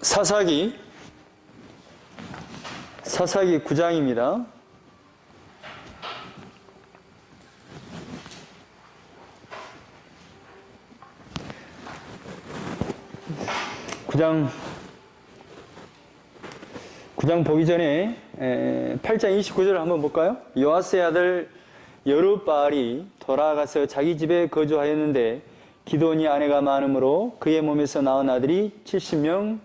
사사기 9장입니다. 구장 보기 전에 8장 29절을 한번 볼까요? 요아스의 아들 여룻바알이 돌아가서 자기 집에 거주하였는데 기드온이 아내가 많으므로 그의 몸에서 낳은 아들이 70명이었고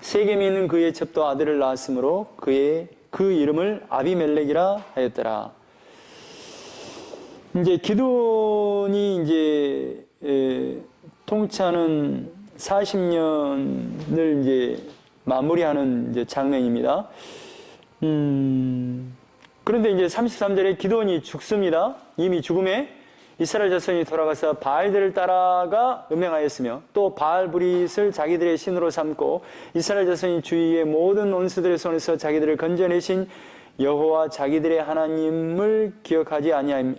세겜에 있는 그의 첩도 아들을 낳았으므로 그 이름을 아비멜렉이라 하였더라. 이제 기드온이 이제 통치하는 40년을 이제 마무리하는 이제 장면입니다. 그런데 이제 33절에 기드온이 죽습니다. 이미 죽음에 이스라엘 자손이 돌아가서 바알들을 따라가 음행하였으며 또 바알브릿을 자기들의 신으로 삼고 이스라엘 자손이 주위의 모든 원수들의 손에서 자기들을 건져내신 여호와 자기들의 하나님을 기억하지 아니하며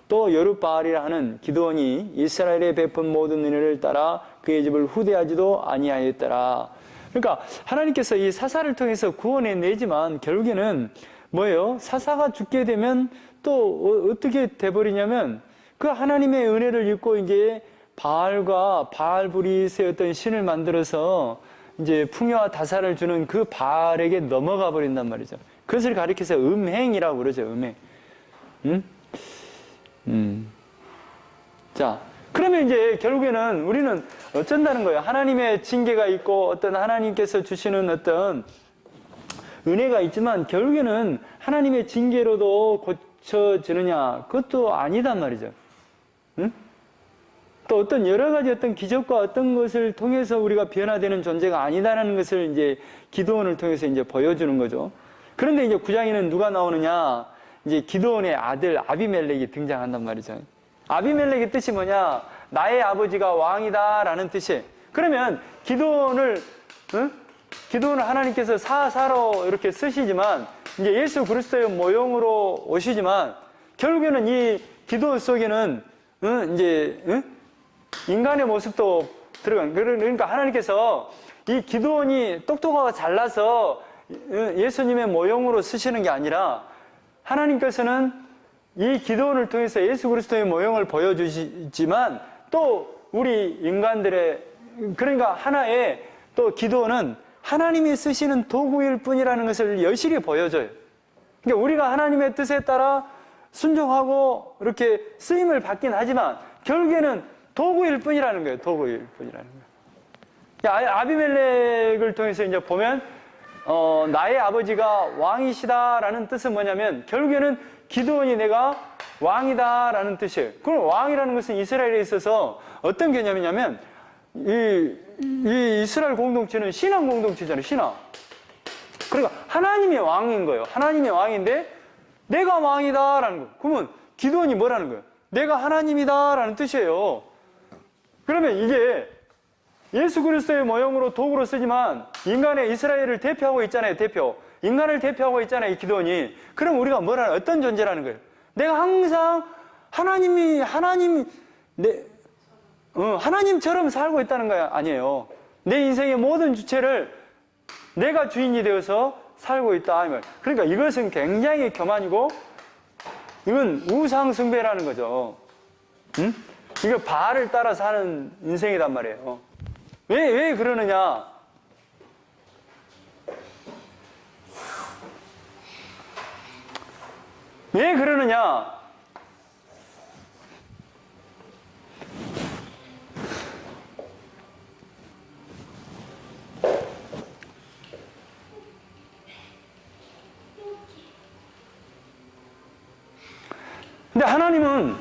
또 여룻바알이라 하는 기드온이 이스라엘에 베푼 모든 은혜를 따라 그의 집을 후대하지도 아니하였더라. 그러니까 하나님께서 이 사사를 통해서 구원해 내지만 결국에는 뭐예요? 사사가 죽게 되면 또 어떻게 돼버리냐면 그 하나님의 은혜를 잊고 이제 바알과 바알브릿의 어떤 신을 만들어서 이제 풍요와 다사를 주는 그 바알에게 넘어가 버린단 말이죠. 그것을 가리켜서 음행이라고 그러죠. 음행. 자, 그러면 이제 결국에는 우리는 어쩐다는 거예요? 하나님의 징계가 있고 어떤 하나님께서 주시는 어떤 은혜가 있지만 결국에는 하나님의 징계로도 고쳐지느냐? 그것도 아니단 말이죠. 응? 또 어떤 여러 가지 어떤 기적과 어떤 것을 통해서 우리가 변화되는 존재가 아니다라는 것을 이제 기드온을 통해서 이제 보여주는 거죠. 그런데 이제 9장에는 누가 나오느냐? 이제 기드온의 아들 아비멜렉이 등장한단 말이죠. 아비멜렉의 뜻이 뭐냐? 나의 아버지가 왕이다라는 뜻이에요. 그러면 기드온을 하나님께서 사사로 이렇게 쓰시지만 이제 예수 그리스도의 모형으로 오시지만 결국에는 이 기드온 속에는 인간의 모습도 들어간. 그러니까 하나님께서 이 기드온이 똑똑하고 잘나서 예수님의 모형으로 쓰시는 게 아니라 하나님께서는 이 기드온을 통해서 예수 그리스도의 모형을 보여주시지만 또 우리 인간들의 그러니까 하나의 또 기드온은 하나님이 쓰시는 도구일 뿐이라는 것을 여실히 보여줘요. 그러니까 우리가 하나님의 뜻에 따라 순종하고 이렇게 쓰임을 받긴 하지만 결국에는 도구일 뿐이라는 거예요. 도구일 뿐이라는 거예요. 아비멜렉을 통해서 이제 보면 나의 아버지가 왕이시다라는 뜻은 뭐냐면 결국에는 기드온이 내가 왕이다라는 뜻이에요. 그럼 왕이라는 것은 이스라엘에 있어서 어떤 개념이냐면 이 이스라엘 공동체는 신앙 공동체잖아요. 신앙. 그러니까 하나님의 왕인 거예요. 하나님의 왕인데 내가 왕이다라는 거예요. 그러면 기드온이 뭐라는 거예요? 내가 하나님이다라는 뜻이에요. 그러면 이게 예수 그리스도의 모형으로 도구로 쓰지만 인간의 이스라엘을 대표하고 있잖아요. 대표. 인간을 대표하고 있잖아요. 이 기드온이. 그럼 우리가 뭐라는 어떤 존재라는 거예요? 내가 항상 하나님처럼 살고 있다는 거야? 아니에요. 내 인생의 모든 주체를 내가 주인이 되어서 살고 있다. 그러니까 이것은 굉장히 교만이고 이건 우상숭배라는 거죠. 응? 이거 바알을 따라 사는 인생이란 말이에요. 왜 그러느냐? 왜 그러느냐? 근데 하나님은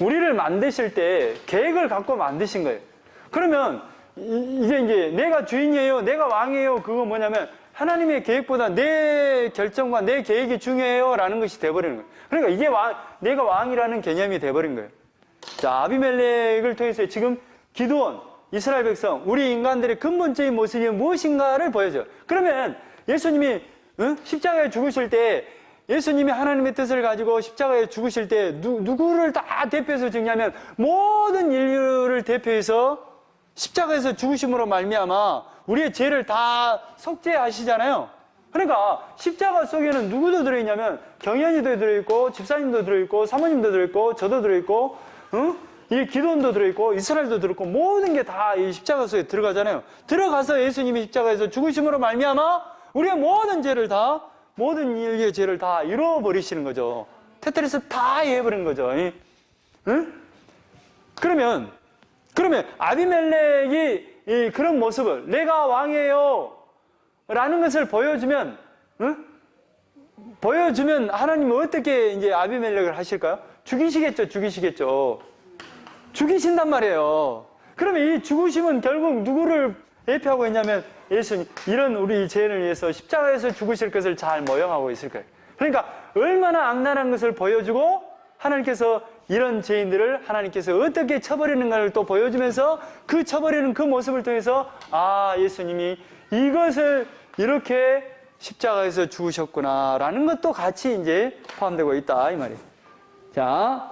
우리를 만드실 때 계획을 갖고 만드신 거예요. 그러면 이제 내가 주인이에요, 내가 왕이에요. 그거 뭐냐면 하나님의 계획보다 내 결정과 내 계획이 중요해요 라는 것이 돼버리는 거예요. 그러니까 이게 내가 왕이라는 개념이 돼버린 거예요. 자, 아비멜렉을 통해서 지금 기드온, 이스라엘 백성, 우리 인간들의 근본적인 모습이 무엇인가를 보여줘요. 그러면 예수님이 십자가에 죽으실 때 예수님이 하나님의 뜻을 가지고 십자가에 죽으실 때 누구를 다 대표해서 죽냐면 모든 인류를 대표해서 십자가에서 죽으심으로 말미암아 우리의 죄를 다 속죄하시잖아요. 그러니까 십자가 속에는 누구도 들어있냐면 경연이도 들어있고 집사님도 들어있고 사모님도 들어있고 저도 들어있고 이 기도원도 들어있고 이스라엘도 들어있고 모든 게 다 이 십자가 속에 들어가잖아요. 들어가서 예수님이 십자가에서 죽으심으로 말미암아 우리의 모든 죄를 다 모든 인류의 죄를 다 잃어버리시는 거죠. 테트리스 다 해버린 거죠. 응? 그러면 아비멜렉이 그런 모습을 내가 왕이에요 라는 것을 보여주면 하나님은 어떻게 이제 아비멜렉을 하실까요? 죽이시겠죠. 죽이신단 말이에요. 그러면 이 죽으심은 결국 누구를 대표하고 있냐면 예수님, 이런 우리 죄를 위해서 십자가에서 죽으실 것을 잘 모형하고 있을 거예요. 그러니까 얼마나 악랄한 것을 보여주고 하나님께서 이런 죄인들을 하나님께서 어떻게 쳐버리는가를 또 보여주면서 그 쳐버리는 그 모습을 통해서 예수님이 이것을 이렇게 십자가에서 죽으셨구나 라는 것도 같이 이제 포함되고 있다 이 말이에요. 자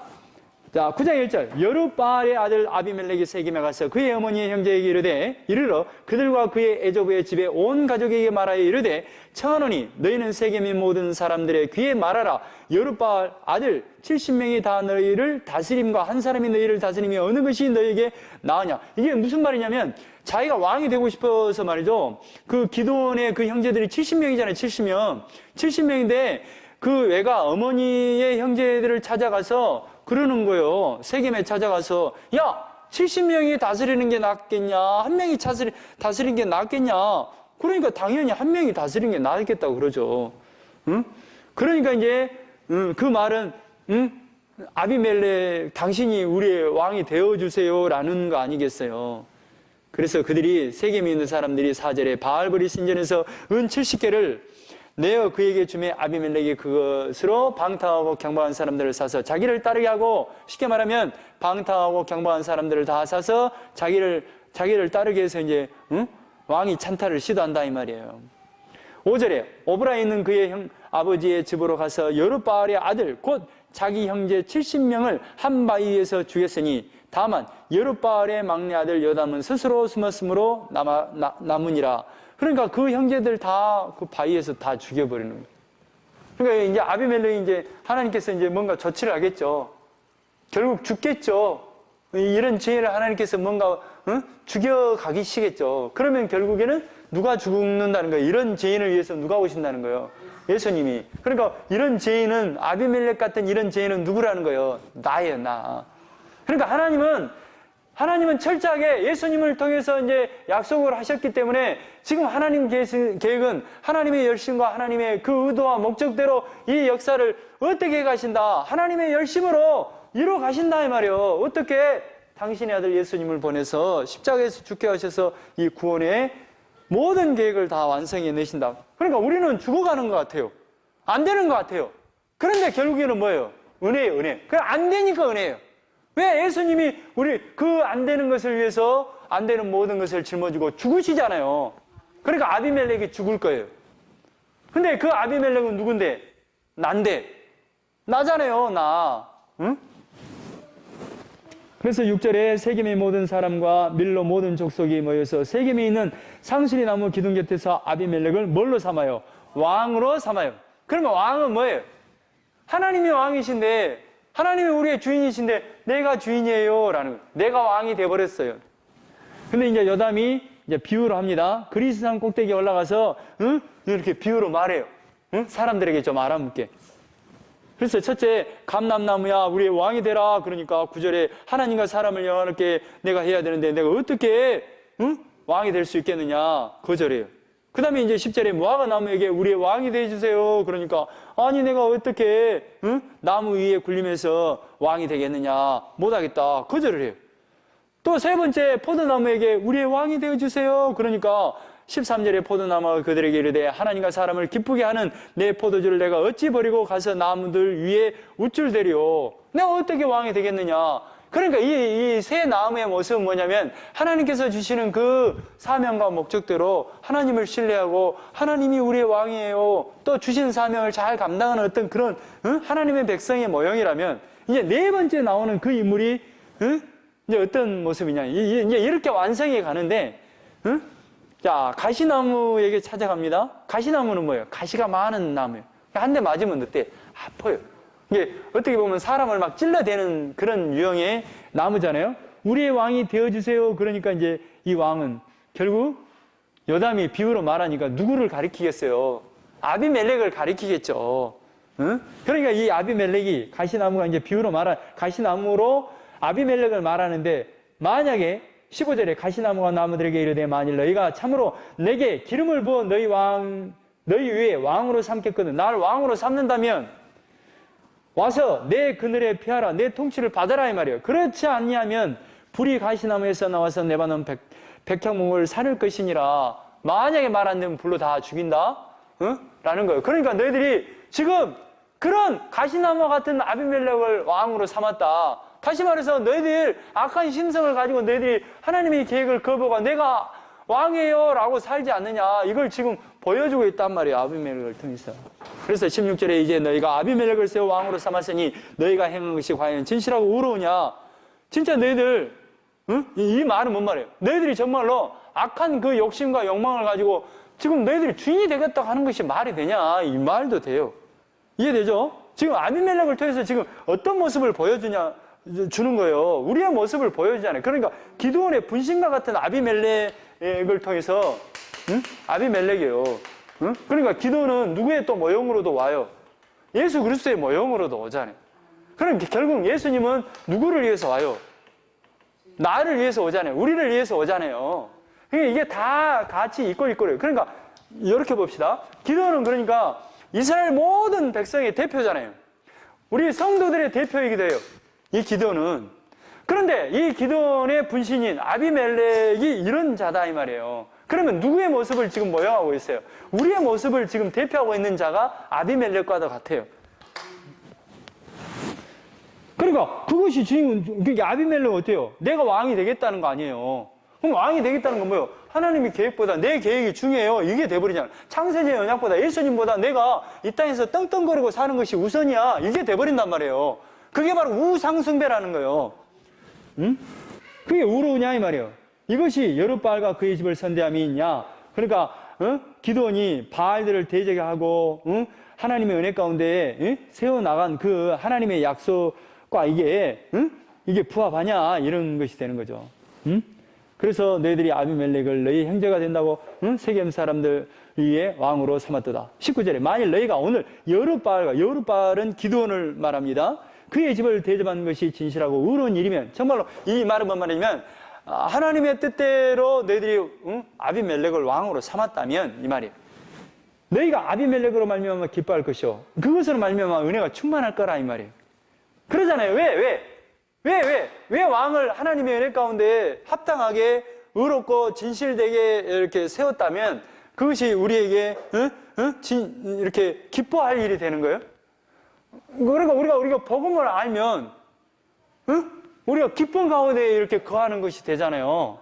9장 1절 여룻바알의 아들 아비멜렉이 세겜에 가서 그의 어머니의 형제에게 이르러 그들과 그의 애조부의 집에 온 가족에게 말하여 이르되 청하노니 너희는 세겜의 모든 사람들의 귀에 말하라. 여룻바알 아들 70명이 다 너희를 다스림과 한 사람이 너희를 다스림이 어느 것이 너희에게 나으냐. 이게 무슨 말이냐면 자기가 왕이 되고 싶어서 말이죠. 그 기드온의 그 형제들이 70명이잖아요. 70명인데 그 외가 어머니의 형제들을 찾아가서 그러는 거예요. 세겜에 찾아가서 야 70명이 다스리는 게 낫겠냐 한 명이 다스리는 게 낫겠냐. 그러니까 당연히 한 명이 다스리는 게 낫겠다고 그러죠. 응? 그러니까 이제 그 말은 아비멜렉 당신이 우리의 왕이 되어주세요 라는 거 아니겠어요. 그래서 그들이 세겜에 있는 사람들이 4절에 바알브리 신전에서 은 70개를 내어 그에게 주매 아비멜렉이 그것으로 방탕하고 경박한 사람들을 사서 자기를 따르게 하고, 쉽게 말하면 방탕하고 경박한 사람들을 다 사서 자기를 따르게 해서 이제 왕이 찬탈을 시도한다 이 말이에요. 5절에 오브라에 있는 그의 아버지의 집으로 가서 여룻바알의 아들 곧 자기 형제 70명을 한 바위에서 죽였으니 다만 여룻바알의 막내 아들 여담은 스스로 숨었으므로 남으니라. 그러니까 그 형제들 다 그 바위에서 다 죽여버리는 거예요. 그러니까 이제 아비멜렉이 이제 하나님께서 이제 뭔가 조치를 하겠죠. 결국 죽겠죠. 이런 죄를 하나님께서 뭔가 죽여가기시겠죠. 그러면 결국에는 누가 죽는다는 거예요. 이런 죄인을 위해서 누가 오신다는 거예요. 예수님이. 그러니까 이런 죄인은 아비멜렉 같은 이런 죄인은 누구라는 거예요. 나예요, 나. 그러니까 하나님은 철저하게 예수님을 통해서 이제 약속을 하셨기 때문에 지금 하나님 계획은 하나님의 열심과 하나님의 그 의도와 목적대로 이 역사를 어떻게 가신다. 하나님의 열심으로 이루어 가신다 이 말이에요. 어떻게 당신의 아들 예수님을 보내서 십자가에서 죽게 하셔서 이 구원의 모든 계획을 다 완성해 내신다. 그러니까 우리는 죽어가는 것 같아요. 안 되는 것 같아요. 그런데 결국에는 뭐예요? 은혜예요, 은혜. 그냥 안 되니까 은혜예요. 왜 예수님이 우리 그 안 되는 것을 위해서 안 되는 모든 것을 짊어지고 죽으시잖아요. 그러니까 아비멜렉이 죽을 거예요. 근데 그 아비멜렉은 누군데? 난데. 나잖아요, 나. 응? 그래서 6절에 세겜의 모든 사람과 밀로 모든 족속이 모여서 세겜에 있는 상수리 나무 기둥 곁에서 아비멜렉을 뭘로 삼아요? 왕으로 삼아요. 그러면 왕은 뭐예요? 하나님이 왕이신데, 하나님이 우리의 주인이신데 내가 주인이에요 라는 거예요. 내가 왕이 돼버렸어요. 근데 이제 여담이 이제 비유를 합니다. 그리스산 꼭대기에 올라가서 이렇게 비유로 말해요. 사람들에게 좀 알아묻게. 그래서 첫째, 감람나무야 우리의 왕이 되라. 그러니까 9절에 하나님과 사람을 영화롭게 내가 해야 되는데 내가 어떻게 왕이 될 수 있겠느냐. 그 절이에요. 그 다음에 이제 10절에 무화과 나무에게 우리의 왕이 되어주세요. 그러니까 아니 내가 어떻게 나무 위에 굴리면서 왕이 되겠느냐. 못하겠다. 거절을 해요. 또 세 번째 포도나무에게 우리의 왕이 되어주세요. 그러니까 13절에 포도나무가 그들에게 이르되 하나님과 사람을 기쁘게 하는 내 포도주를 내가 어찌 버리고 가서 나무들 위에 우쭐대리오. 내가 어떻게 왕이 되겠느냐. 그러니까 이 새 나무의 모습은 뭐냐면 하나님께서 주시는 그 사명과 목적대로 하나님을 신뢰하고 하나님이 우리의 왕이에요. 또 주신 사명을 잘 감당하는 어떤 그런 하나님의 백성의 모형이라면 이제 네 번째 나오는 그 인물이 이제 어떤 모습이냐. 이제 이렇게 완성해 가는데 자, 가시나무에게 찾아갑니다. 가시나무는 뭐예요? 가시가 많은 나무예요. 한 대 맞으면 어때? 아파요. 이게 어떻게 보면 사람을 막 찔러대는 그런 유형의 나무잖아요. 우리의 왕이 되어주세요. 그러니까 이제 이 왕은 결국 요담이 비유로 말하니까 누구를 가리키겠어요? 아비멜렉을 가리키겠죠. 응? 그러니까 이 아비멜렉이 가시나무가 이제 비유로 말한 가시나무로 아비멜렉을 말하는데 만약에 15절에 가시나무가 나무들에게 이르되 만일 너희가 참으로 내게 기름을 부어 너희 위에 왕으로 삼겠거든. 나를 왕으로 삼는다면 와서 내 그늘에 피하라. 내 통치를 받아라 이 말이에요. 그렇지 않냐면 불이 가시나무에서 나와서 레바논 백향목을 사를 것이니라. 만약에 말 안 되면 불로 다 죽인다. 응? 라는 거예요. 그러니까 너희들이 지금 그런 가시나무 같은 아비멜렉을 왕으로 삼았다. 다시 말해서 너희들 악한 심성을 가지고 너희들이 하나님의 계획을 거부하고 내가 왕이에요 라고 살지 않느냐. 이걸 지금 보여주고 있단 말이에요. 아비멜렉을 통해서. 그래서 16절에 이제 너희가 아비멜렉을 세워 왕으로 삼았으니 너희가 행한 것이 과연 진실하고 의로우냐. 진짜 너희들 이 말은 뭔 말이에요? 너희들이 정말로 악한 그 욕심과 욕망을 가지고 지금 너희들이 주인이 되겠다고 하는 것이 말이 되냐. 이 말도 돼요. 이해되죠? 지금 아비멜렉을 통해서 지금 어떤 모습을 주는 거예요. 우리의 모습을 보여주잖아요. 그러니까 기드온의 분신과 같은 아비멜렉을 통해서 아비멜렉이에요. 그러니까 기드온은 누구의 또 모형으로도 와요? 예수 그리스도의 모형으로도 오잖아요. 그러니까 결국 예수님은 누구를 위해서 와요? 나를 위해서 오잖아요. 우리를 위해서 오잖아요. 그러니까 이게 다 같이 있고요. 그러니까 이렇게 봅시다. 기드온은 그러니까 이스라엘 모든 백성의 대표잖아요. 우리 성도들의 대표이기도 해요. 이 기드온은. 그런데 이 기드온의 분신인 아비멜렉이 이런 자다 이 말이에요. 그러면 누구의 모습을 지금 모형하고 있어요? 우리의 모습을 지금 대표하고 있는 자가 아비멜렉과도 같아요. 그러니까 그것이 그러니까 아비멜렉은 어때요? 내가 왕이 되겠다는 거 아니에요. 그럼 왕이 되겠다는 건 뭐예요? 하나님의 계획보다 내 계획이 중요해요. 이게 돼버리잖아요. 창세제 언약보다 예수님보다 내가 이 땅에서 떵떵거리고 사는 것이 우선이야. 이게 돼버린단 말이에요. 그게 바로 우상숭배라는 거예요. 그게 의로우냐 이 말이에요. 이것이 여룻바알과 그의 집을 선대함이 있냐. 그러니까 기드온이 바알들을 대적하고 하나님의 은혜 가운데 세워나간 그 하나님의 약속과 이게 부합하냐 이런 것이 되는 거죠. 그래서 너희들이 아비멜렉을 너희 형제가 된다고 세겜 사람들 위에 왕으로 삼았도다. 19절에 만일 너희가 오늘 여룻바알은 기드온을 말합니다. 그의 집을 대접하는 것이 진실하고 의로운 일이면 정말로 이 말은 뭔 말이냐면 하나님의 뜻대로 너희들이 아비멜렉을 왕으로 삼았다면 이 말이에요. 너희가 아비멜렉으로 말미암아 기뻐할 것이요 그것으로 말미암아 은혜가 충만할 거라 이 말이에요. 그러잖아요. 왜 왕을 하나님의 은혜 가운데 합당하게 의롭고 진실되게 이렇게 세웠다면 그것이 우리에게 이렇게 기뻐할 일이 되는 거예요? 그러니까 우리가 복음을 알면 우리가 기쁨 가운데 이렇게 거하는 것이 되잖아요.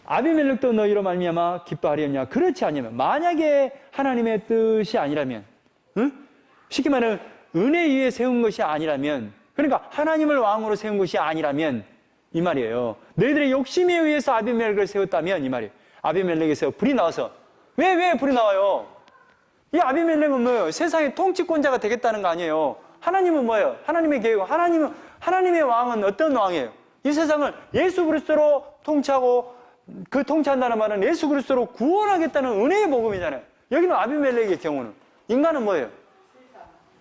아비멜렉도 너희로 말미암아 기뻐하려냐? 그렇지 않으면 만약에 하나님의 뜻이 아니라면 쉽게 말하면 은혜 위에 세운 것이 아니라면 그러니까 하나님을 왕으로 세운 것이 아니라면 이 말이에요. 너희들의 욕심에 의해서 아비멜렉을 세웠다면 이 말이에요. 아비멜렉에서 불이 나와서 왜 불이 나와요? 이 아비멜렉은 뭐예요? 세상의 통치권자가 되겠다는 거 아니에요. 하나님은 뭐예요? 하나님의 계획. 하나님의 왕은 어떤 왕이에요? 이 세상을 예수 그리스도로 통치하고 그 통치한다는 말은 예수 그리스도로 구원하겠다는 은혜의 복음이잖아요. 여기는 아비멜렉의 경우는 인간은 뭐예요?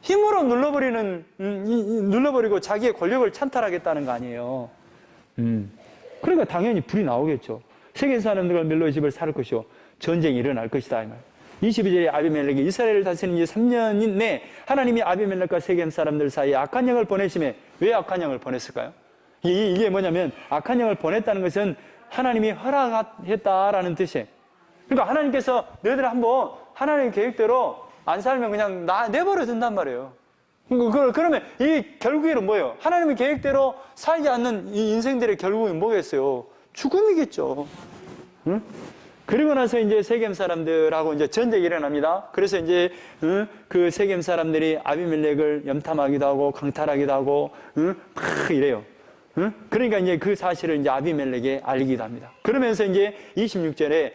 힘으로 눌러버리고 자기의 권력을 찬탈하겠다는 거 아니에요. 그러니까 당연히 불이 나오겠죠. 세계 사람들과 멜로의 집을 살을 것이요 전쟁이 일어날 것이다 이 말. 22절에 아비멜렉이 이스라엘을 다스린 지 3년 내 하나님이 아비멜렉과 세겜 사람들 사이에 악한 영을 보내심에 왜 악한 영을 보냈을까요? 이게 뭐냐면 악한 영을 보냈다는 것은 하나님이 허락했다라는 뜻이에요. 그러니까 하나님께서 너희들 한번 하나님의 계획대로 안 살면 그냥 내버려 둔단 말이에요. 그러면 이 결국에는 뭐예요? 하나님의 계획대로 살지 않는 이 인생들의 결국은 뭐겠어요? 죽음이겠죠. 응? 그리고 나서 이제 세겜 사람들하고 이제 전쟁이 일어납니다. 그래서 이제 그 세겜 사람들이 아비멜렉을 염탐하기도 하고 강탈하기도 하고 막 이래요. 그러니까 이제 그 사실을 이제 아비멜렉에 알리기도 합니다. 그러면서 이제 26절에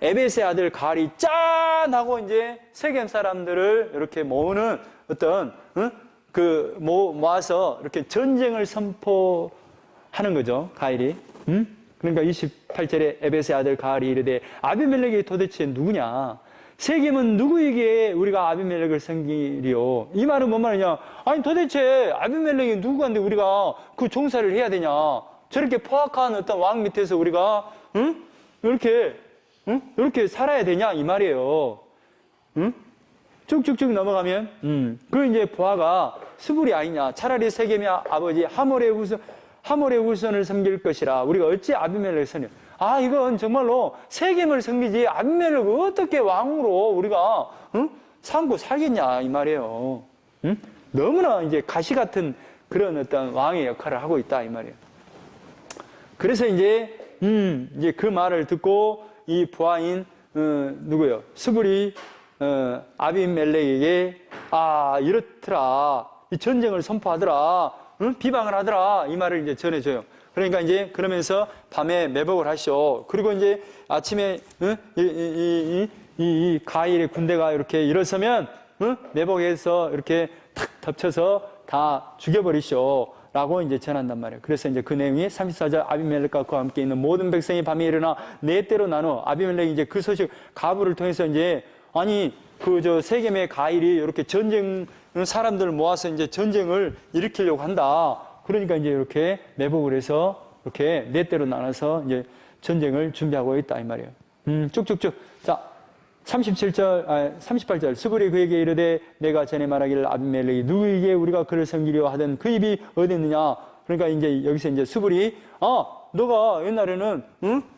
에벳의 아들 가알이 짠 하고 이제 세겜 사람들을 이렇게 모으는 어떤 모아서 이렇게 전쟁을 선포하는 거죠. 가알이. 그러니까 28절에 에벳의 아들 가알이 이르되 아비멜렉이 도대체 누구냐? 세겜은 누구에게 우리가 아비멜렉을 섬기리요? 이 말은 뭔 말이냐? 아니 도대체 아비멜렉이 누구한테 우리가 그 종사를 해야 되냐? 저렇게 포악한 어떤 왕 밑에서 우리가 이렇게 살아야 되냐 이 말이에요. 쭉쭉쭉 넘어가면 그 이제 부하가 스불이 아니냐? 차라리 세겜의 아버지 하몰의 후손을 섬길 것이라. 우리가 어찌 아비멜렉을 섬겨? 아, 이건 정말로 세겜을 섬기지 아비멜렉을 어떻게 왕으로 우리가 삼고 살겠냐 이 말이에요. 너무나 이제 가시 같은 그런 어떤 왕의 역할을 하고 있다 이 말이에요. 그래서 이제 그 말을 듣고 이 부하인 누구요? 스불이 아비멜렉에게 이렇더라. 이 전쟁을 선포하더라. 비방을 하더라. 이 말을 이제 전해줘요. 그러니까 이제 그러면서 밤에 매복을 하시오. 그리고 이제 아침에 이 가일의 군대가 이렇게 일어서면 매복해서 이렇게 탁 덮쳐서 다 죽여버리시오. 라고 이제 전한단 말이에요. 그래서 이제 그 내용이 34절 아비멜렉과 그와 함께 있는 모든 백성이 밤에 일어나 네 때로 나눠 아비멜렉이 이제 그 소식 가부를 통해서 이제 세겜의 가일이 이렇게 전쟁 사람들을 모아서 이제 전쟁을 일으키려고 한다. 그러니까 이제 이렇게 매복을 해서 이렇게 네 때로 나눠서 이제 전쟁을 준비하고 있다 이 말이에요. 쭉쭉쭉. 자, 38절 스불이 그에게 이르되 내가 전에 말하기를 아비멜렉이 누구에게 우리가 그를 섬기려 하던 그 입이 어디 있느냐. 그러니까 이제 여기서 이제 스불이 너가 옛날에는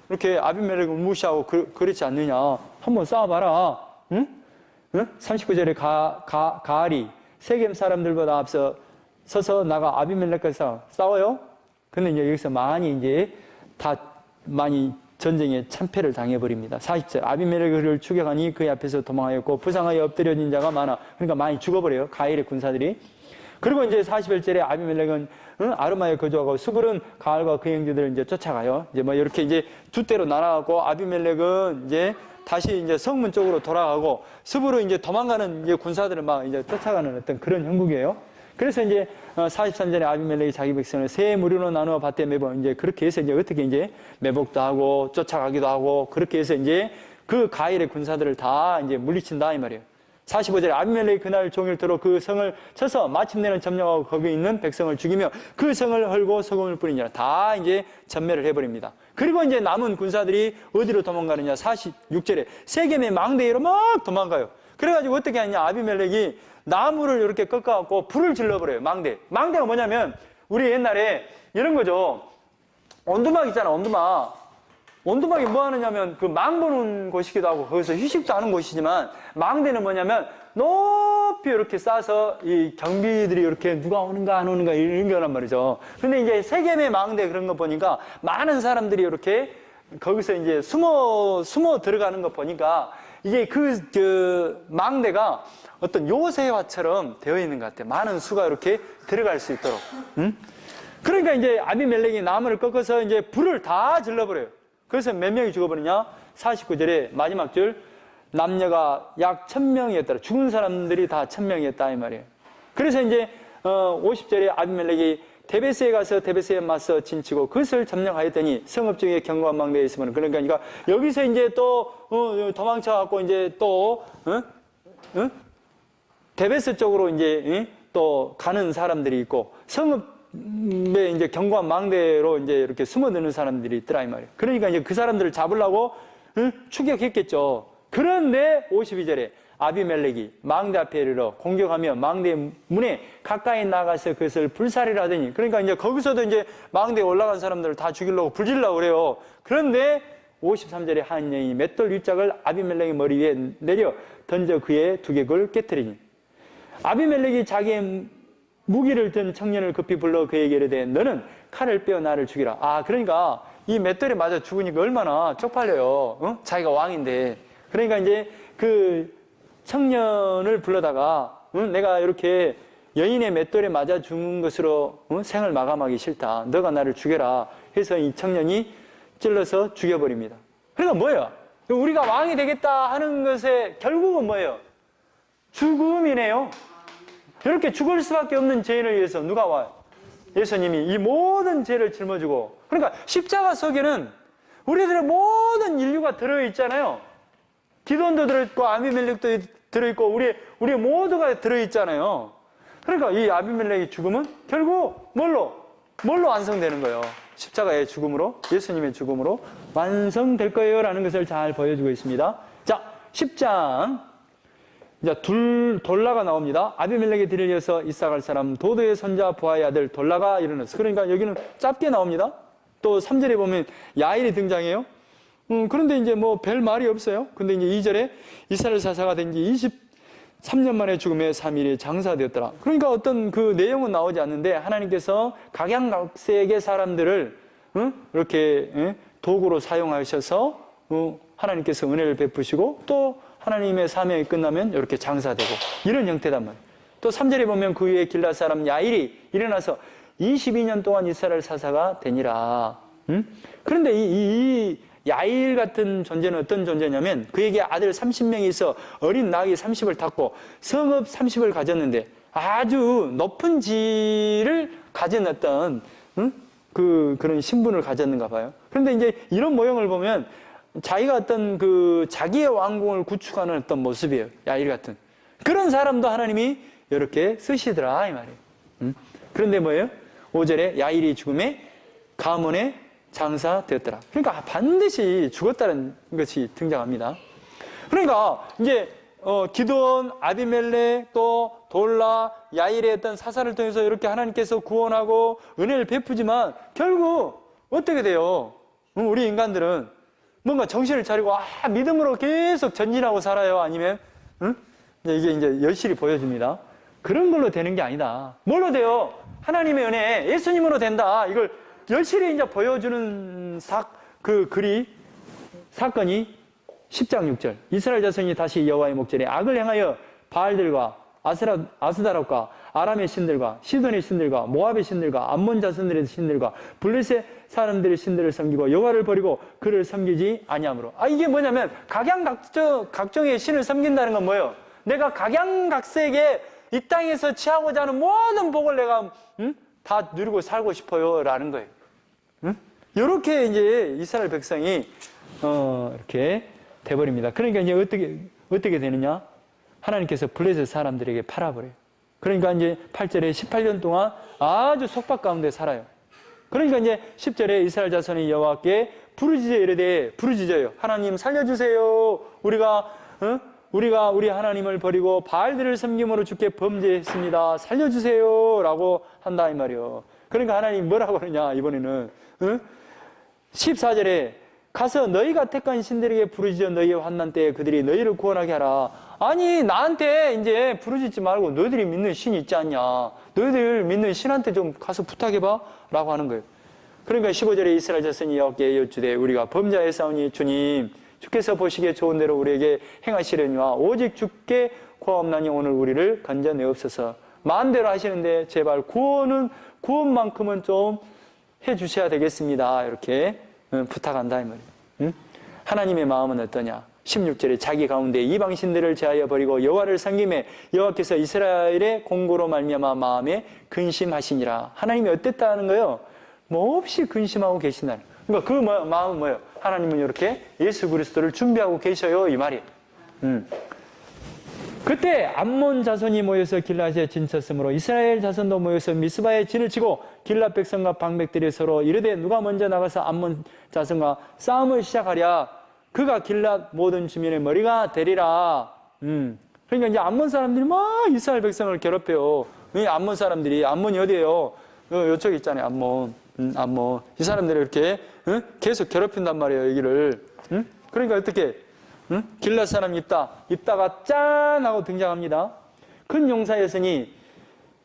이렇게 아비멜렉을 무시하고 그렇지 않느냐. 한번 싸워봐라. 39절에 가알이 세겜 사람들보다 앞서 서서 나가 아비멜렉과 싸워요. 근데 이제 여기서 많이 전쟁에 참패를 당해버립니다. 40절 아비멜렉을 추격하니 그의 앞에서 도망하였고 부상하여 엎드려진 자가 많아. 그러니까 많이 죽어버려요. 가일의 군사들이. 그리고 이제 41절에 아비멜렉은 아르마에 거주하고 스불은 가알과 그 형제들을 이제 쫓아가요. 이제 뭐 이렇게 이제 두 때로 나눠갖고 아비멜렉은 이제 다시 이제 성문 쪽으로 돌아가고 스불은 이제 도망가는 이제 군사들을 막 이제 쫓아가는 어떤 그런 형국이에요. 그래서 이제 43절에 아비멜렉이 자기 백성을 세 무리로 나누어 밭에 매복 이제 그렇게 해서 이제 어떻게 이제 매복도 하고 쫓아가기도 하고 그렇게 해서 이제 그 가일의 군사들을 다 이제 물리친다 이 말이에요. 45절에 아비멜렉이 그날 종일토록 그 성을 쳐서 마침내는 점령하고 거기 있는 백성을 죽이며 그 성을 헐고 소금을 뿌리니라. 다 이제 전멸을 해버립니다. 그리고 이제 남은 군사들이 어디로 도망가느냐. 46절에 세겜의 망대로 막 도망가요. 그래가지고 어떻게 하냐. 아비멜렉이 나무를 이렇게 꺾어갖고 불을 질러버려요. 망대가 뭐냐면 우리 옛날에 이런 거죠. 온두막 있잖아. 온두막이 뭐 하느냐면 그 망 보는 곳이기도 하고 거기서 휴식도 하는 곳이지만 망대는 뭐냐면 높이 이렇게 쌓아서 이 경비들이 이렇게 누가 오는가 안 오는가 이런 거란 말이죠. 근데 이제 세겜의 망대 그런 거 보니까 많은 사람들이 이렇게 거기서 이제 숨어 들어가는 거 보니까 이게 그 망대가 어떤 요새화처럼 되어 있는 것 같아요. 많은 수가 이렇게 들어갈 수 있도록. 그러니까 이제 아비멜렉이 나무를 꺾어서 이제 불을 다 질러버려요. 그래서 몇 명이 죽어버리냐? 49절에 마지막 줄 남녀가 약 1000명이었더라. 죽은 사람들이 다 1000명이었다 이 말이에요. 그래서 이제 50절에 아비멜렉이 데베스에 가서 데베스에 맞서 진치고 그것을 점령하였더니 성읍 중에 견고한 망대에 있으면 그러니까 여기서 이제 또 도망쳐갖고 이제 또 데베스 쪽으로 이제 또 가는 사람들이 있고 성읍에 이제 견고한 망대로 이제 이렇게 숨어드는 사람들이 있더라 이 말이에요. 그러니까 이제 그 사람들을 잡으려고 추격했겠죠. 그런데 52절에 아비멜렉이 망대 앞에 이르러 공격하며 망대 문에 가까이 나가서 그것을 불살이라 하더니 그러니까 이제 거기서도 이제 망대에 올라간 사람들을 다 죽이려고 불질려고 그래요. 그런데 53절에 한 여인이 맷돌 윗짝을 아비멜렉의 머리 위에 내려 던져 그의 두개골 깨트리니 아비멜렉이 자기의 무기를 든 청년을 급히 불러 그에게 이르되 너는 칼을 빼어 나를 죽이라. 아, 그러니까 이 맷돌에 맞아 죽으니까 얼마나 쪽팔려요. 어? 자기가 왕인데. 그러니까 이제 그 청년을 불러다가 내가 이렇게 여인의 맷돌에 맞아 죽는 것으로 생을 마감하기 싫다. 너가 나를 죽여라. 해서 이 청년이 찔러서 죽여버립니다. 그러니까 뭐예요? 우리가 왕이 되겠다 하는 것의 결국은 뭐예요? 죽음이네요. 이렇게 죽을 수밖에 없는 죄인을 위해서 누가 와요? 예수님이 이 모든 죄를 짊어지고. 그러니까 십자가 속에는 우리들의 모든 인류가 들어있잖아요. 기돈도 들어있고 아비멜렉도 들어있고 우리 모두가 들어있잖아요. 그러니까 이 아비멜렉의 죽음은 결국 뭘로 완성되는 거예요? 십자가의 죽음으로, 예수님의 죽음으로 완성될 거예요 라는 것을 잘 보여주고 있습니다. 자, 10장 이제 돌라가 나옵니다. 아비멜렉의 뒤를 이어서 이삭할 사람 도도의 손자 부하의 아들 돌라가 일어났어. 그러니까 여기는 짧게 나옵니다. 또 3절에 보면 야일이 등장해요. 그런데 이제 뭐 별 말이 없어요. 근데 이제 2절에 이스라엘 사사가 된 지 23년 만에 죽음에 3일이 장사되었더라. 그러니까 어떤 그 내용은 나오지 않는데 하나님께서 각양각색의 사람들을 이렇게 도구로 사용하셔서 하나님께서 은혜를 베푸시고 또 하나님의 사명이 끝나면 이렇게 장사되고 이런 형태단 말이에요. 또 3절에 보면 그 위에 길앗 사람 야일이 일어나서 22년 동안 이스라엘 사사가 되니라. 그런데 이 야일 같은 존재는 어떤 존재냐면 그에게 아들 30명이 있어 어린 낙이 30을 탔고 성읍 30을 가졌는데 아주 높은 지를 가진 어떤 그런 신분을 가졌는가 봐요. 그런데 이제 이런 모형을 보면 자기가 어떤 그 자기의 왕궁을 구축하는 어떤 모습이에요. 야일 같은 그런 사람도 하나님이 이렇게 쓰시더라 이 말이에요. 그런데 뭐예요? 5절에 야일이 죽음에 가문에 장사되었더라. 그러니까 반드시 죽었다는 것이 등장합니다. 그러니까 이제 기드온, 아비멜렉, 또 돌라, 야일의 어떤 사사를 통해서 이렇게 하나님께서 구원하고 은혜를 베푸지만 결국 어떻게 돼요? 우리 인간들은 뭔가 정신을 차리고 믿음으로 계속 전진하고 살아요. 아니면 이게 이제 열실히 보여줍니다. 그런 걸로 되는 게 아니다. 뭘로 돼요? 하나님의 은혜, 예수님으로 된다. 이걸 열실히 이제 보여주는 사건이 10장 6절. 이스라엘 자손이 다시 여호와의 목전에 악을 행하여 바알들과 아스다롯과 아람의 신들과 시돈의 신들과 모압의 신들과 암몬 자손들의 신들과 블레셋 사람들의 신들을 섬기고 여호와를 버리고 그를 섬기지 아니하므로. 이게 뭐냐면 각종의 신을 섬긴다는 건 뭐예요? 내가 각양각색의 이 땅에서 취하고자 하는 모든 복을 내가 다 누리고 살고 싶어요 라는 거예요. 이렇게 이제 이스라엘 백성이 이렇게 돼버립니다. 그러니까 이제 어떻게 되느냐? 하나님께서 블레셋 사람들에게 팔아버려요. 그러니까 이제 8절에 18년 동안 아주 속박 가운데 살아요. 그러니까 이제 10절에 이스라엘 자손이 여호와께 부르짖어 이르되 부르짖어요. 하나님 살려주세요. 우리가 우리 하나님을 버리고 바알들을 섬김으로 주께 범죄했습니다. 살려주세요. 라고 한다 이 말이요. 그러니까 하나님 뭐라고 하느냐 이번에는 14절에 가서 너희가 택한 신들에게 부르짖어 너희의 환난 때에 그들이 너희를 구원하게 하라. 아니 나한테 이제 부르짖지 말고 너희들이 믿는 신이 있지 않냐. 너희들 믿는 신한테 좀 가서 부탁해봐 라고 하는 거예요. 그러니까 15절에 이스라엘 자손이 여호와께 여쭈되 우리가 범죄하였사오니 주님 주께서 보시기에 좋은 대로 우리에게 행하시려니와 오직 주께 구하옵나니 오늘 우리를 건져내옵소서. 마음대로 하시는데 제발 구원만큼은 좀 해주셔야 되겠습니다. 이렇게 부탁한다 이 말이에요. 하나님의 마음은 어떠냐? 16절에 자기 가운데 이방신들을 제하여 버리고 여호와를 섬김에 여호와께서 이스라엘의 공고로 말미암아 마음에 근심하시니라. 하나님이 어땠다는 거예요? 몹시 근심하고 계신다는. 그러니까 그 마음은 뭐예요? 하나님은 이렇게 예수 그리스도를 준비하고 계셔요 이 말이에요. 그때 암몬 자손이 모여서 길앗에 진쳤으므로 이스라엘 자손도 모여서 미스바에 진을 치고 길앗 백성과 방백들이 서로 이르되 누가 먼저 나가서 암몬 자손과 싸움을 시작하랴. 그가 길앗 모든 주민의 머리가 되리라. 그러니까 이제 암몬 사람들이 막 이스라엘 백성을 괴롭혀요. 이 암몬 사람들이, 암몬이 어디예요? 요쪽에 있잖아요. 암몬. 이 사람들이 이렇게 계속 괴롭힌단 말이에요. 여기를. 그러니까 어떻게? 길앗 사람 입다가 짠 하고 등장합니다. 큰 용사였으니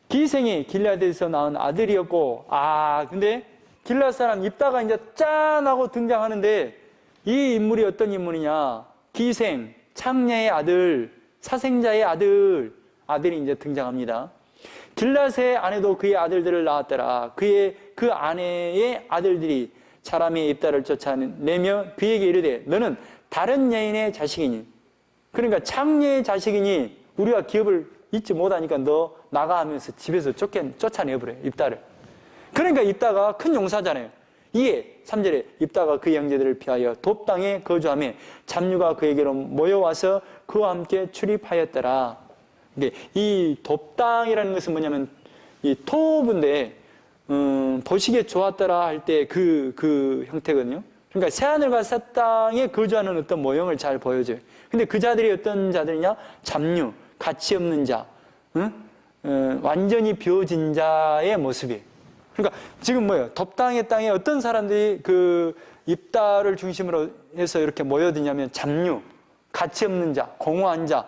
기생이 길앗에서 낳은 아들이었고, 근데 길앗 사람 입다가 이제 짠 하고 등장하는데 이 인물이 어떤 인물이냐? 기생, 창녀의 아들, 사생자의 아들이 이제 등장합니다. 길앗의 아내도 그의 아들들을 낳았더라. 그 아내의 아들들이 사람의 입다를 쫓아내며 그에게 이르되 너는 다른 여인의 자식이니, 그러니까 창녀의 자식이니 우리가 기업을 잊지 못하니까 너 나가 하면서 집에서 쫓아내버려요, 입다를. 그러니까 입다가 큰 용사잖아요. 이에 3절에 입다가 그 형제들을 피하여 돕당에 거주하며 잡류가 그에게로 모여와서 그와 함께 출입하였더라. 이 돕당이라는 것은 뭐냐면 이 토부인데 보시기에 좋았더라 할 때 그 형태거든요. 그러니까 새하늘과 새 땅에 거주하는 어떤 모형을 잘 보여줘요. 근데 그 자들이 어떤 자들이냐? 잡류, 가치 없는 자, 완전히 비워진 자의 모습이에요. 그러니까 지금 뭐예요? 돕당의 땅에 어떤 사람들이 그 입다를 중심으로 해서 이렇게 모여드냐면 잡류, 가치 없는 자, 공허한 자,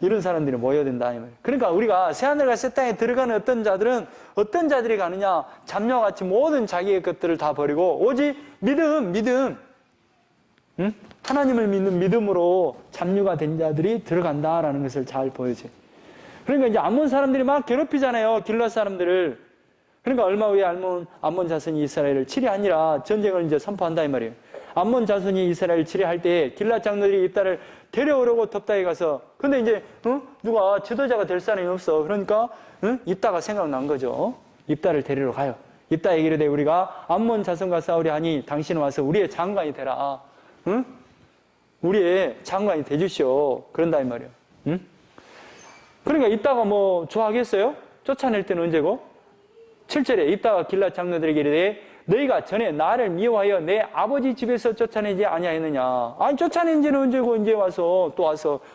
이런 사람들이 모여든다 이 말이에요. 그러니까 우리가 새하늘과 새 땅에 들어가는 어떤 자들은 어떤 자들이 가느냐? 잡류와 같이 모든 자기의 것들을 다 버리고 오직 믿음, 하나님을 믿는 믿음으로 잡류가 된 자들이 들어간다라는 것을 잘 보여줘요. 그러니까 이제 암몬 사람들이 막 괴롭히잖아요, 길앗 사람들을. 그러니까 얼마 후에 암몬 자손이 이스라엘을 치리하니라 전쟁을 이제 선포한다 이 말이에요. 암몬 자손이 이스라엘을 치리할 때 길앗 장로들이 입다를 데려오려고 돕다에 가서, 근데 이제 누가 지도자가 될 사람이 없어. 그러니까 입다가 생각난 거죠. 입다를 데리러 가요. 입다에게 이르되 우리가 암몬 자손과 싸우려 하니 당신은 와서 우리의 장관이 되라. 우리의 장관이 되주시오. 그런다 이 말이에요. 그러니까 입다가 뭐 좋아하겠어요? 쫓아낼 때는 언제고? 7절에 입다가 길앗 장로들에게 이르되 너희가 전에 나를 미워하여 내 아버지 집에서 쫓아내지 아니하였느냐? 아니 쫓아낸 지는 언제고 이제 와서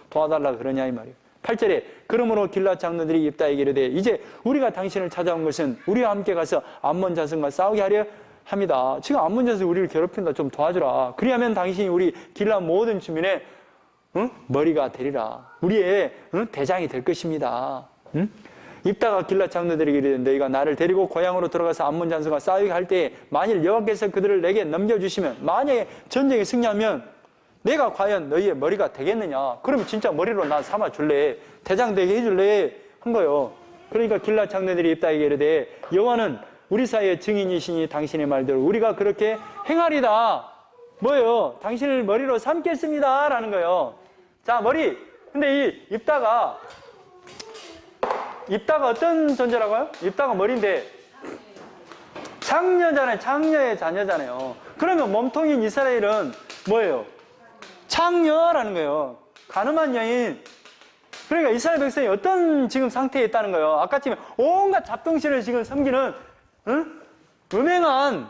도와달라 그러냐 이 말이에요. 8절에 그러므로 길앗 장로들이 입다에게 이르되 이제 우리가 당신을 찾아온 것은 우리와 함께 가서 암몬 자손과 싸우게 하려 합니다. 지금 암몬 자손이 우리를 괴롭힌다, 좀 도와주라. 그리하면 당신이 우리 길앗 모든 주민의 머리가 되리라. 우리의 대장이 될 것입니다. 입다가 길앗 장로들에게 이르되 너희가 나를 데리고 고향으로 들어가서 암몬 자손과 싸우게 할 때에 만일 여호와께서 그들을 내게 넘겨주시면, 만약에 전쟁에 승리하면 내가 과연 너희의 머리가 되겠느냐? 그러면 진짜 머리로 나 삼아줄래? 대장 되게 해줄래? 한 거예요. 그러니까 길앗 장로들이 입다에게 이르되 여호와는 우리 사이의 증인이시니 당신의 말대로 우리가 그렇게 행하리다. 뭐예요? 당신을 머리로 삼겠습니다 라는 거예요. 자, 머리. 근데 이 입다가 어떤 존재라고요? 입다가 머리인데 창녀잖아요. 창녀의 자녀잖아요. 그러면 몸통인 이스라엘은 뭐예요? 창녀라는 거예요. 가늠한 여인. 그러니까 이스라엘 백성이 어떤 지금 상태에 있다는 거예요. 아까쯤에 온갖 잡동신을 지금 섬기는 음행한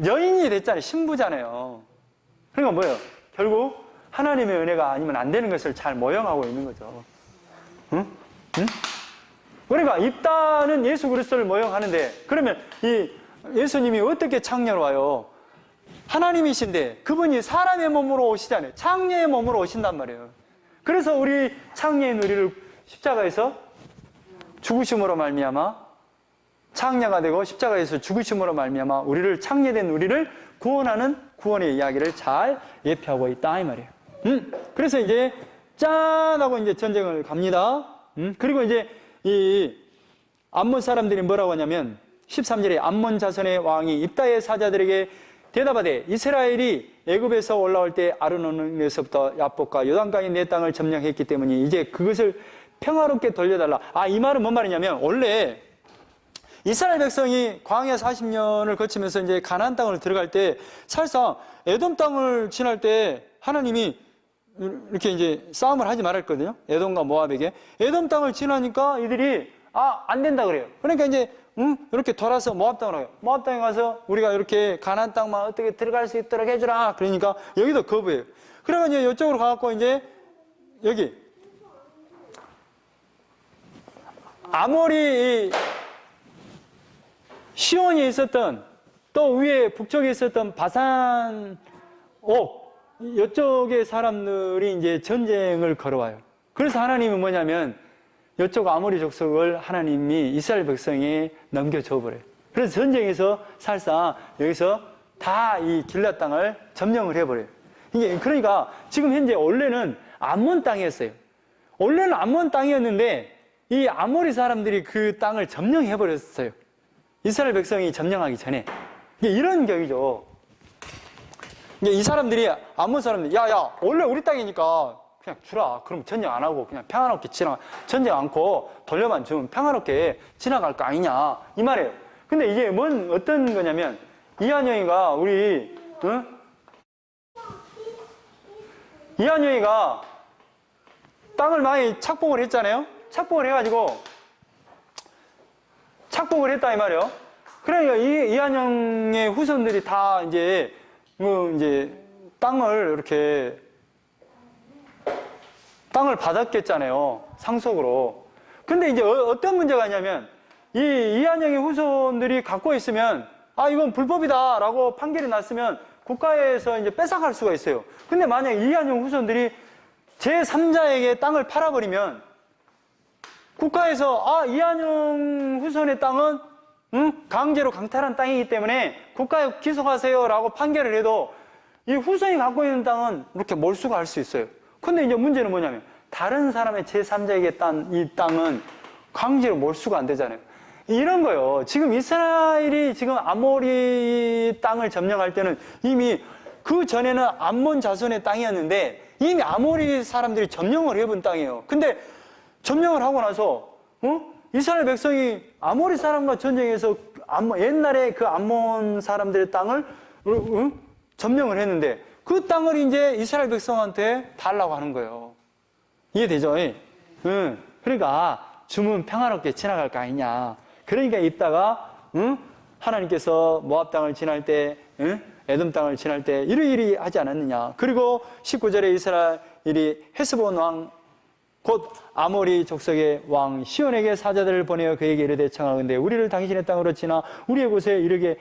여인이 됐잖아요. 신부잖아요. 그러니까 뭐예요? 결국 하나님의 은혜가 아니면 안 되는 것을 잘 모형하고 있는 거죠. 그러니까 입다는 예수 그리스도를 모형하는데, 그러면 이 예수님이 어떻게 창녀로 와요? 하나님이신데 그분이 사람의 몸으로 오시잖아요. 창녀의 몸으로 오신단 말이에요. 그래서 우리 창녀인 우리를 십자가에서 죽으심으로 말미암아 창녀가 되고 십자가에서 죽으심으로 말미암아 우리를 창녀된 우리를 구원하는 구원의 이야기를 잘 예표하고 있다 이 말이에요. 그래서 이제 짠 하고 이제 전쟁을 갑니다. 그리고 이제 이 암몬 사람들이 뭐라고 하냐면 13절에 암몬 자손의 왕이 입다의 사자들에게 대답하되 이스라엘이 애굽에서 올라올 때 아르논에서부터 야복과 요단강의 내 땅을 점령했기 때문에 이제 그것을 평화롭게 돌려달라. 이 말은 뭔 말이냐면, 원래 이스라엘 백성이 광야 40년을 거치면서 이제 가나안 땅을 들어갈 때 사실상 에돔 땅을 지날 때 하나님이 이렇게 이제 싸움을 하지 말았거든요. 에돔과 모압에게. 에돔 땅을 지나니까 이들이 안 된다 그래요. 그러니까 이제 이렇게 돌아서 모압 땅으로 가요. 모압 땅에 가서 우리가 이렇게 가나안 땅만 어떻게 들어갈 수 있도록 해주라. 그러니까 여기도 거부해요. 그러면 이제 이쪽으로 가갖고 이제 여기 아모리 시온이 있었던, 또 위에 북쪽에 있었던 바산 옥, 이쪽의 사람들이 이제 전쟁을 걸어와요. 그래서 하나님은 뭐냐면 이쪽 아모리 족속을 하나님이 이스라엘 백성에 넘겨줘 버려요. 그래서 전쟁에서 사실상 여기서 다 이 길앗 땅을 점령을 해버려요. 이게 그러니까 지금 현재 원래는 암몬 땅이었어요. 원래는 암몬 땅이었는데 이 아모리 사람들이 그 땅을 점령해 버렸어요. 이스라엘 백성이 점령하기 전에. 이게 이런 격이죠. 이게 이 사람들이 암몬 사람들, 야야 원래 우리 땅이니까 그냥 주라. 그럼 전쟁 안 하고 그냥 평화롭게 전쟁 않고 돌려만 주면 평화롭게 지나갈 거 아니냐 이 말이에요. 근데 이게 어떤 거냐면 이한영이가 우리 이한영이가 땅을 많이 착복을 했잖아요. 착복을 해가지고 착복을 했다 이 말이에요. 그러니까 이한영의 후손들이 다 이제 땅을 이렇게 땅을 받았겠잖아요. 상속으로. 근데 이제 어떤 문제가 있냐면 이한영의 후손들이 갖고 있으면 이건 불법이다 라고 판결이 났으면 국가에서 이제 뺏어갈 수가 있어요. 근데 만약 이한영 후손들이 제3자에게 땅을 팔아버리면 국가에서 이한영 후손의 땅은 강제로 강탈한 땅이기 때문에 국가에 기소하세요 라고 판결을 해도 이 후손이 갖고 있는 땅은 이렇게 몰수가 할 수 있어요. 근데 이제 문제는 뭐냐면 다른 사람의 제3자에게 딴 이 땅은 강제로 몰수가 안 되잖아요. 이런 거요. 지금 이스라엘이 지금 아모리 땅을 점령할 때는 이미 그 전에는 암몬 자손의 땅이었는데 이미 아모리 사람들이 점령을 해본 땅이에요. 근데 점령을 하고 나서 이스라엘 백성이 아모리 사람과 전쟁해서 옛날에 그 암몬 사람들의 땅을 점령을 했는데 그 땅을 이제 이스라엘 백성한테 달라고 하는 거예요. 이해되죠? 그러니까 주문 평화롭게 지나갈 거 아니냐. 그러니까 이따가 하나님께서 모압 땅을 지날 때 에돔 땅을 지날 때 이리이리 하지 않았느냐. 그리고 19절에 이스라엘이 헤스본 왕 곧 아모리 족속의 왕 시온에게 사자들을 보내어 그에게 이르되 청하건대 우리를 당신의 땅으로 지나 우리의 곳에 이르게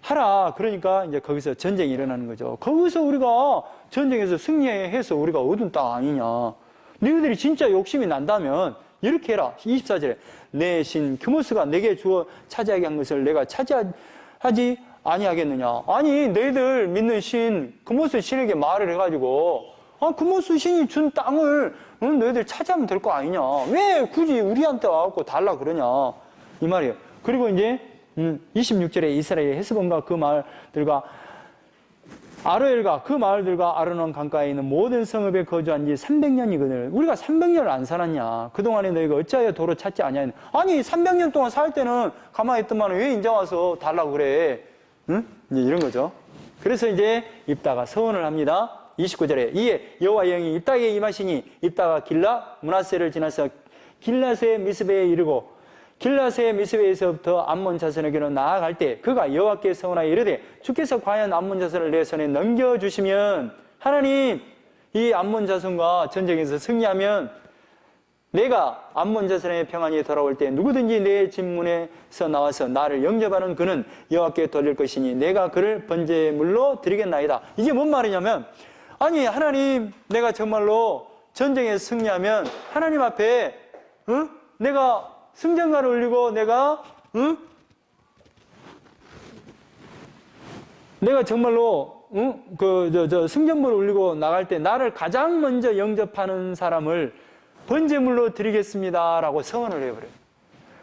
하라. 그러니까 이제 거기서 전쟁이 일어나는 거죠. 거기서 우리가 전쟁에서 승리해서 우리가 얻은 땅 아니냐. 너희들이 진짜 욕심이 난다면 이렇게 해라. 24절에 내 신 규모스가 내게 주어 차지하게 한 것을 내가 차지하지 아니하겠느냐. 아니 너희들 믿는 신 규모스 신에게 말을 해가지고 규모스 신이 준 땅을 너희들 차지하면 될 거 아니냐. 왜 굳이 우리한테 와갖고 달라 그러냐 이 말이에요. 그리고 이제 26절에 이스라엘의 헤스본과 그 마을들과 아로엘과 그 마을들과 아르논 강가에 있는 모든 성읍에 거주한 지 300년이거늘 우리가 300년을 안 살았냐. 그동안에 너희가 어찌하여 도로 찾지 아니하냐. 아니 300년 동안 살 때는 가만히 있더만 왜 이제 와서 달라고 그래. 이제 이런 거죠. 그래서 이제 입다가 서원을 합니다. 29절에 이에 여호와의 영이 입다에게 임하시니 입다가 길라 므낫세를 지나서 길라스의 미스베에 이르고 길라스의 미스베에서부터 암몬 자손에게로 나아갈 때 그가 여호와께 서원하여 이르되 주께서 과연 암몬 자손을 내 손에 넘겨주시면 하나님 이 암몬 자손과 전쟁에서 승리하면 내가 암몬 자손의 평안이 돌아올 때 누구든지 내 집문에서 나와서 나를 영접하는 그는 여호와께 돌릴 것이니 내가 그를 번제물로 드리겠나이다. 이게 뭔 말이냐면 아니 하나님 내가 정말로 전쟁에서 승리하면 하나님 앞에 내가 승전가를 올리고 내가 정말로 승전물을 올리고 나갈 때 나를 가장 먼저 영접하는 사람을 번제물로 드리겠습니다라고 서원을 해버려요.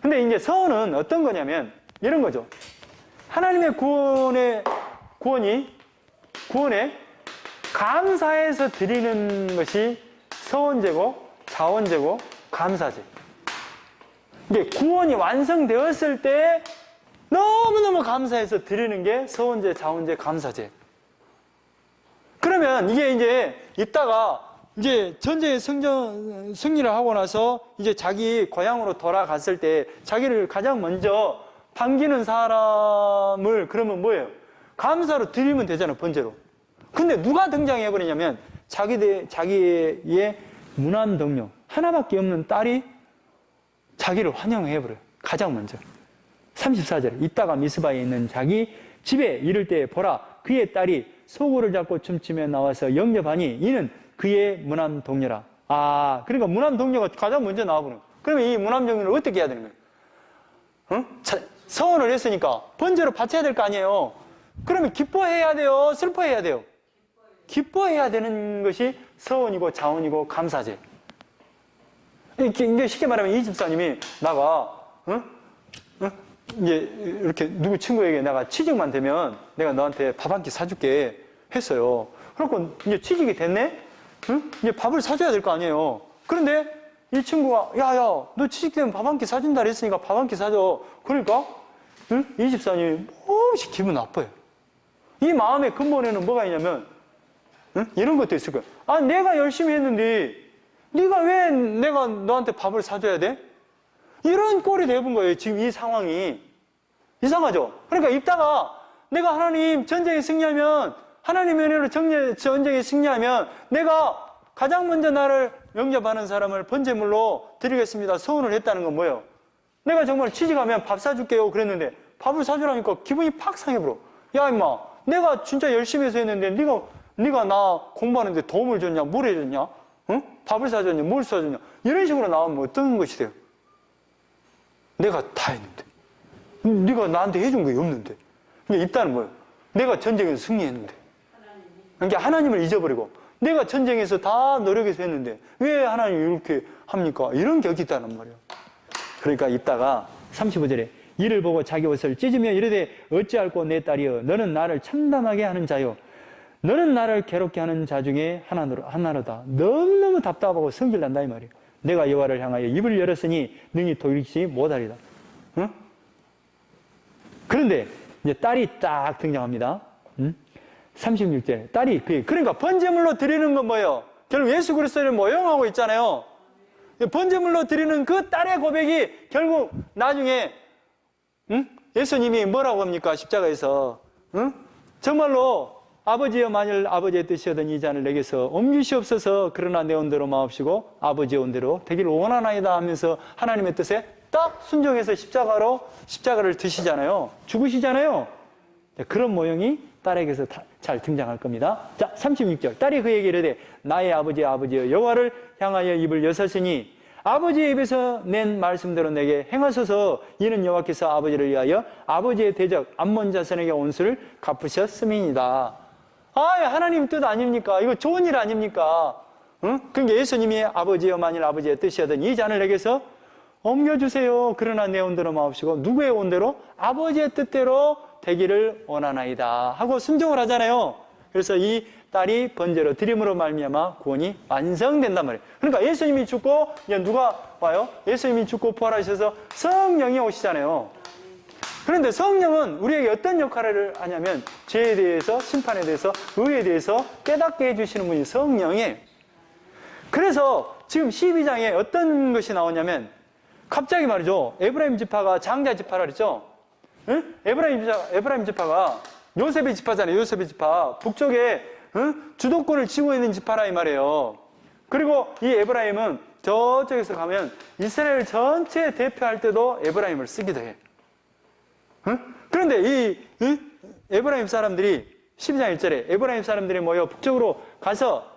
근데 이제 서원은 어떤 거냐면 이런 거죠. 하나님의 구원에 감사해서 드리는 것이 서원제고 자원제고 감사제. 이게 구원이 완성되었을 때 너무너무 감사해서 드리는 게 서원제, 자원제, 감사제. 그러면 이게 이제 이따가 이제 전쟁에 승리를 하고 나서 이제 자기 고향으로 돌아갔을 때 자기를 가장 먼저 반기는 사람을 그러면 뭐예요? 감사로 드리면 되잖아요, 번제로. 근데 누가 등장해버리냐면 자기의 무남동료 하나밖에 없는 딸이 자기를 환영해버려요. 가장 먼저. 34절 이따가 미스바에 있는 자기 집에 이를 때 보라 그의 딸이 소고를 잡고 춤추며 나와서 영접하니 이는 그의 무남동료라. 아, 그러니까 무남동료가 가장 먼저 나와보는 거예요. 그러면 이 무남동료를 어떻게 해야 되는 거예요? 서원을 했으니까 번제로 바쳐야 될 거 아니에요. 그러면 기뻐해야 돼요? 슬퍼해야 돼요? 기뻐해야 되는 것이 서원이고 자원이고 감사제. 이게 쉽게 말하면 이 집사님이 나가 이제 이렇게 누구 친구에게 내가 취직만 되면 내가 너한테 밥 한 끼 사줄게 했어요. 그러고 이제 취직이 됐네? 이제 밥을 사줘야 될 거 아니에요. 그런데 이 친구가 야야 너 취직되면 밥 한 끼 사준다 그랬으니까 밥 한 끼 사줘. 그러니까 이 집사님이 몹시 기분 나빠요. 이 마음의 근본에는 뭐가 있냐면 이런 것도 있을 거예요. 아, 내가 열심히 했는데 네가 왜 내가 너한테 밥을 사줘야 돼? 이런 꼴이 돼본 거예요. 지금 이 상황이. 이상하죠? 그러니까 이따가 내가 하나님 전쟁에 승리하면 하나님의 은혜로 전쟁에 승리하면 내가 가장 먼저 나를 영접하는 사람을 번제물로 드리겠습니다. 서운을 했다는 건 뭐예요? 내가 정말 취직하면 밥 사줄게요 그랬는데 밥을 사주라니까 기분이 팍 상해버려. 야 임마 내가 진짜 열심히 해서 했는데 네가 나 공부하는데 도움을 줬냐 뭘 해줬냐? 응? 밥을 사줬냐 뭘 사줬냐? 이런 식으로 나오면 어떤 것이 돼요? 내가 다 했는데 네가 나한테 해준 게 없는데 이게 있다는 거예요. 내가 전쟁에서 승리했는데 그러니까 하나님을 잊어버리고 내가 전쟁에서 다 노력해서 했는데 왜 하나님이 이렇게 합니까? 이런 격이 있다는 말이에요. 그러니까 이따가 35절에 이를 보고 자기 옷을 찢으며 이르되 어찌할꼬 내 딸이여 너는 나를 참담하게 하는 자요 너는 나를 괴롭게 하는 자 중에 하나로다. 너무너무 답답하고 성질난다 이 말이에요. 내가 여호와를 향하여 입을 열었으니 능히 돌이키지 못하리다. 응? 그런데 이제 딸이 딱 등장합니다. 36절 딸이 그러니까 번제물로 드리는 건 뭐예요? 결국 예수 그리스도를 모형하고 있잖아요. 번제물로 드리는 그 딸의 고백이 결국 나중에 예수님이 뭐라고 합니까? 십자가에서 정말로 아버지여 만일 아버지의 뜻이었던 이 잔을 내게서 옮기시옵소서 그러나 내 온대로 마옵시고 아버지의 온대로 되기를 원하나이다 하면서 하나님의 뜻에 딱 순종해서 십자가를 드시잖아요. 죽으시잖아요. 그런 모형이 딸에게서 잘 등장할 겁니다. 자, 36절 딸이 그에게 이르되 나의 아버지여 여호와를 향하여 입을 여섰으니 아버지의 입에서 낸 말씀대로 내게 행하소서. 이는 여호와께서 아버지를 위하여 아버지의 대적 암몬 자손에게 온수를 갚으셨음이니이다. 아, 하나님 뜻 아닙니까? 이거 좋은 일 아닙니까? 응? 그러니까 예수님이 아버지여 만일 아버지의 뜻이었던 이 잔을 내게서 옮겨주세요. 그러나 내 온대로 마옵시고 누구의 온대로? 아버지의 뜻대로 되기를 원하나이다 하고 순종을 하잖아요. 그래서 이 딸이 번제로 드림으로 말미암아 구원이 완성된단 말이에요. 그러니까 예수님이 죽고 이제 누가 와요? 예수님이 죽고 부활하셔서 성령이 오시잖아요. 그런데 성령은 우리에게 어떤 역할을 하냐면 죄에 대해서, 심판에 대해서, 의에 대해서 깨닫게 해주시는 분이 성령이에요. 그래서 지금 12장에 어떤 것이 나오냐면 갑자기 말이죠. 에브라임 지파가 장자 지파라 그랬죠. 응? 에브라임 지파가 요셉의 지파잖아요. 요셉의 지파. 북쪽에 주도권을 쥐고 있는 지파라 이 말이에요. 그리고 이 에브라임은 저쪽에서 가면 이스라엘 전체 대표할 때도 에브라임을 쓰기도 해. 그런데 이 에브라임 사람들이 12장 1절에 에브라임 사람들이 모여 북쪽으로 가서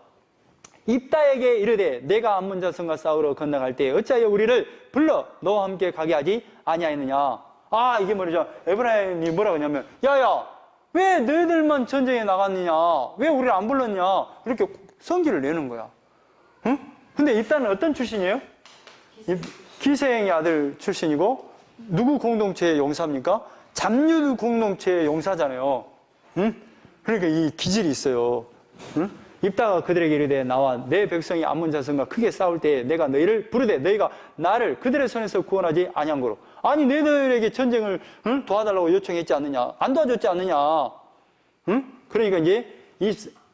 입다에게 이르되 내가 암몬 자손과 싸우러 건너갈 때 어찌하여 우리를 불러 너와 함께 가게 하지 아니하였느냐. 아, 이게 말이죠. 에브라임이 뭐라고 하냐면 야야 왜 너희들만 전쟁에 나갔느냐, 왜 우리를 안 불렀냐, 이렇게 성질을 내는 거야. 응? 근데 입다는 어떤 출신이에요? 기세행의 아들 출신이고 누구 공동체의 용사입니까? 잡류 공동체의 용사잖아요. 응? 그러니까 이 기질이 있어요. 응? 입다가 그들에게 이르되 나와 내 백성이 암몬 자손과 크게 싸울 때 내가 너희를 부르되 너희가 나를 그들의 손에서 구원하지 아니한 거로. 아니 너희들에게 전쟁을 도와달라고 요청했지 않느냐, 안 도와줬지 않느냐. 응? 그러니까 이제 이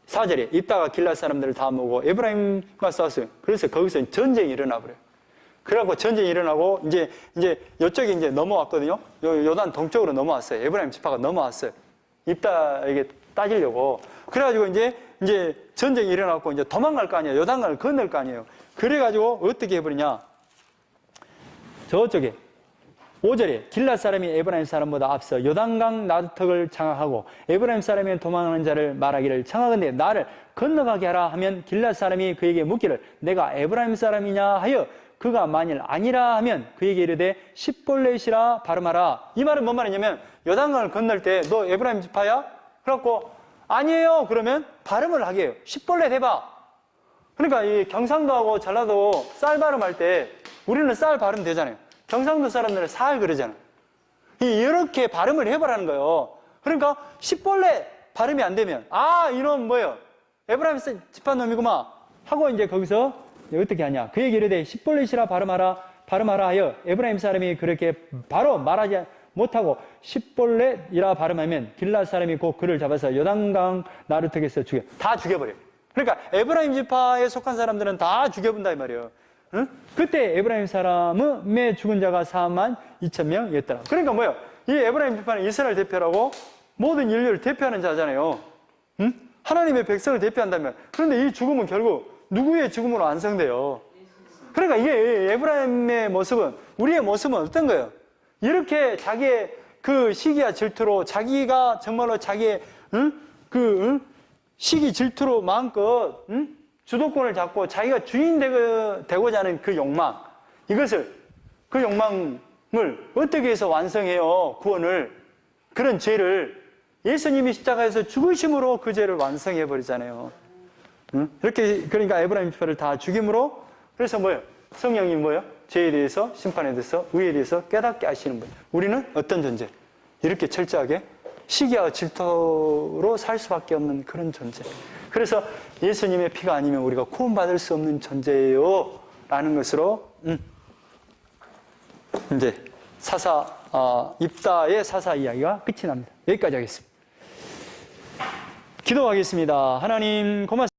4절에 입다가 길랏 사람들을 다 모으고 에브라임과 싸웠어요. 그래서 거기서 전쟁이 일어나 버려요. 그래갖고 전쟁이 일어나고 이제 이쪽에 이제 넘어왔거든요. 요단 동쪽으로 넘어왔어요. 에브라임 지파가 넘어왔어요. 입다에게 따지려고. 그래가지고 이제 전쟁이 일어나고 이제 도망갈 거 아니에요. 요단강을 건널 거 아니에요. 그래가지고 어떻게 해버리냐. 저쪽에 5절에 길랏 사람이 에브라임 사람보다 앞서 요단강 나루턱을 장악하고 에브라임 사람이 도망하는 자를 말하기를 청하건대 나를 건너가게 하라 하면 길랏 사람이 그에게 묻기를 내가 에브라임 사람이냐 하여 그가 만일 아니라 하면 그에게 이르되 십볼렛이라 발음하라. 이 말은 뭔 말이냐면 요단강을 건널 때 너 에브라임 지파야? 그래갖고 아니에요. 그러면 발음을 하게 해요. 십볼렛 해봐. 그러니까 이 경상도하고 전라도 쌀 발음할 때 우리는 쌀 발음 되잖아요. 경상도 사람들은 살 그러잖아요. 이렇게 발음을 해보라는 거예요. 그러니까 십볼렛 발음이 안 되면 아 이놈 뭐예요? 에브라임 지파 놈이구만 하고 이제 거기서 어떻게 하냐? 그에게 이르되 십볼렛이라 발음하라 하여 에브라임 사람이 그렇게 바로 말하지 못하고 십볼렛이라 발음하면 길랏 사람이 곧 그를 잡아서 요단강 나루턱에서 다 죽여버려요. 그러니까 에브라임 지파에 속한 사람들은 다 죽여본다 이 말이에요. 응? 그때 에브라임 사람의 죽은 자가 42,000명이었더라. 그러니까 뭐예요? 이 에브라임 지파는 이스라엘 대표라고 모든 인류를 대표하는 자잖아요. 응? 하나님의 백성을 대표한다면 그런데 이 죽음은 결국 누구의 죽음으로 완성돼요? 그러니까 이게 에브라임의 모습은 우리의 모습은 어떤 거예요? 이렇게 자기의 그 시기와 질투로 자기가 정말로 자기의 시기 질투로 마음껏 주도권을 잡고 자기가 주인 되고자 하는 그 욕망, 그 욕망을 어떻게 해서 완성해요? 구원을. 그런 죄를 예수님이 십자가에서 죽으심으로 그 죄를 완성해 버리잖아요. 이렇게 그러니까 에브라임 지파를 다 죽임으로 그래서 뭐예요? 성령이 뭐예요? 죄에 대해서 심판에 대해서 의에 대해서 깨닫게 하시는 거예요. 우리는 어떤 존재? 이렇게 철저하게 시기와 질투로 살 수밖에 없는 그런 존재. 그래서 예수님의 피가 아니면 우리가 구원받을 수 없는 존재예요 라는 것으로 이제 입다의 사사 이야기가 끝이 납니다. 여기까지 하겠습니다. 기도하겠습니다. 하나님 고맙습니다.